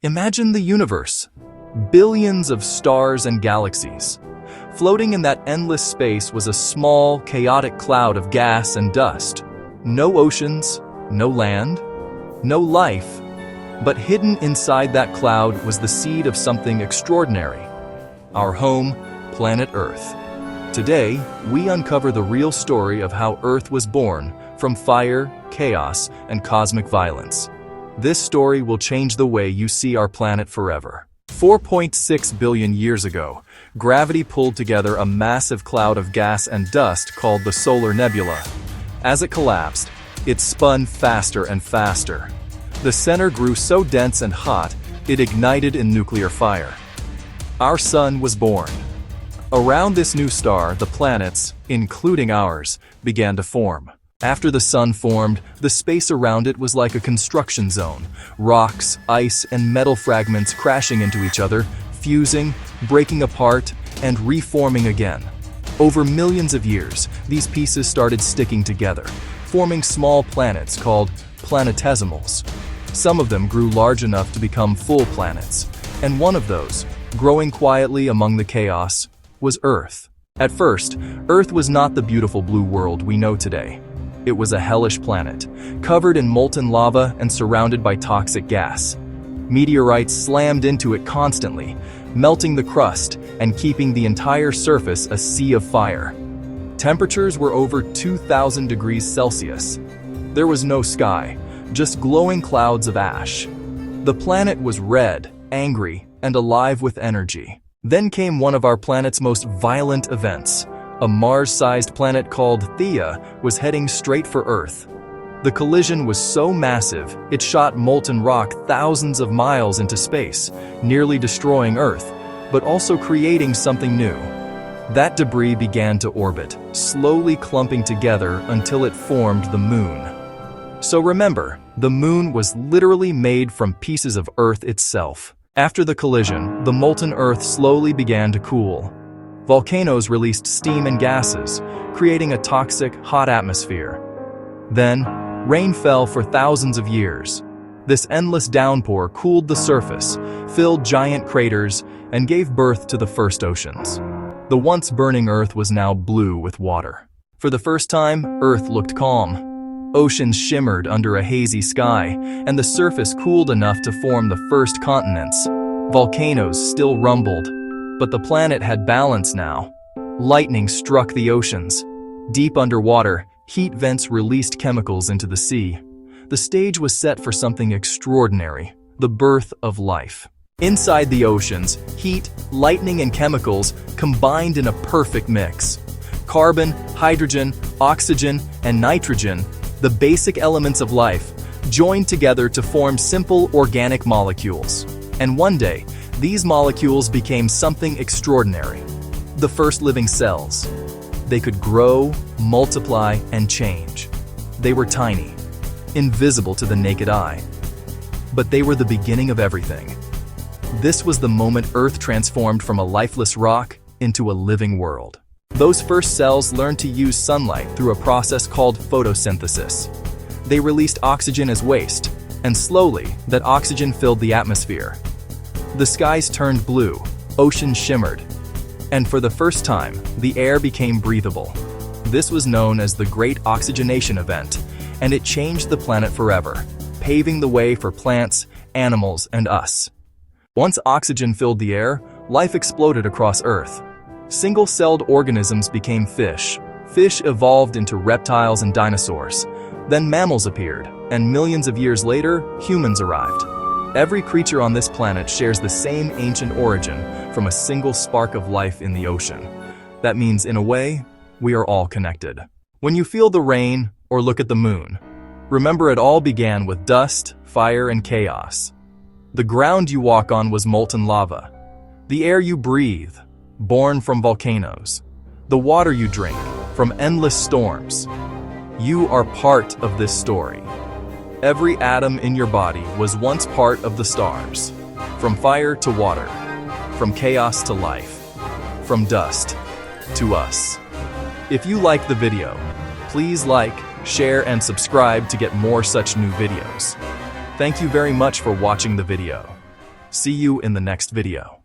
Imagine the universe. Billions of stars and galaxies. Floating in that endless space was a small, chaotic cloud of gas and dust. No oceans, no land, no life. But hidden inside that cloud was the seed of something extraordinary. Our home, planet Earth. Today, we uncover the real story of how Earth was born from fire, chaos, and cosmic violence. This story will change the way you see our planet forever. 4.6 billion years ago, gravity pulled together a massive cloud of gas and dust called the Solar Nebula. As it collapsed, it spun faster and faster. The center grew so dense and hot, it ignited in nuclear fire. Our sun was born. Around this new star, the planets, including ours, began to form. After the sun formed, the space around it was like a construction zone. Rocks, ice, and metal fragments crashing into each other, fusing, breaking apart, and reforming again. Over millions of years, these pieces started sticking together, forming small planets called planetesimals. Some of them grew large enough to become full planets, and one of those, growing quietly among the chaos, was Earth. At first, Earth was not the beautiful blue world we know today. It was a hellish planet, covered in molten lava and surrounded by toxic gas. Meteorites slammed into it constantly, melting the crust and keeping the entire surface a sea of fire. Temperatures were over 2,000 degrees Celsius. There was no sky, just glowing clouds of ash. The planet was red, angry, and alive with energy. Then came one of our planet's most violent events. A Mars-sized planet called Theia was heading straight for Earth. The collision was so massive, it shot molten rock thousands of miles into space, nearly destroying Earth, but also creating something new. That debris began to orbit, slowly clumping together until it formed the Moon. So remember, the Moon was literally made from pieces of Earth itself. After the collision, the molten Earth slowly began to cool. Volcanoes released steam and gases, creating a toxic, hot atmosphere. Then, rain fell for thousands of years. This endless downpour cooled the surface, filled giant craters, and gave birth to the first oceans. The once burning Earth was now blue with water. For the first time, Earth looked calm. Oceans shimmered under a hazy sky, and the surface cooled enough to form the first continents. Volcanoes still rumbled, but the planet had balance now. Lightning struck the oceans. Deep underwater, heat vents released chemicals into the sea. The stage was set for something extraordinary, the birth of life. Inside the oceans, heat, lightning, and chemicals combined in a perfect mix. Carbon, hydrogen, oxygen, and nitrogen, the basic elements of life, joined together to form simple organic molecules. And one day, these molecules became something extraordinary. The first living cells. They could grow, multiply, and change. They were tiny, invisible to the naked eye. But they were the beginning of everything. This was the moment Earth transformed from a lifeless rock into a living world. Those first cells learned to use sunlight through a process called photosynthesis. They released oxygen as waste, and slowly, that oxygen filled the atmosphere. The skies turned blue, oceans shimmered, and for the first time, the air became breathable. This was known as the Great Oxygenation Event, and it changed the planet forever, paving the way for plants, animals, and us. Once oxygen filled the air, life exploded across Earth. Single-celled organisms became fish. Fish evolved into reptiles and dinosaurs. Then mammals appeared, and millions of years later, humans arrived. Every creature on this planet shares the same ancient origin from a single spark of life in the ocean. That means, in a way, we are all connected. When you feel the rain or look at the moon, remember it all began with dust, fire, and chaos. The ground you walk on was molten lava. The air you breathe, born from volcanoes. The water you drink, from endless storms. You are part of this story. Every atom in your body was once part of the stars. From fire to water, from chaos to life, from dust to us. If you like the video, please like, share, and subscribe to get more such new videos. Thank you very much for watching the video. See you in the next video.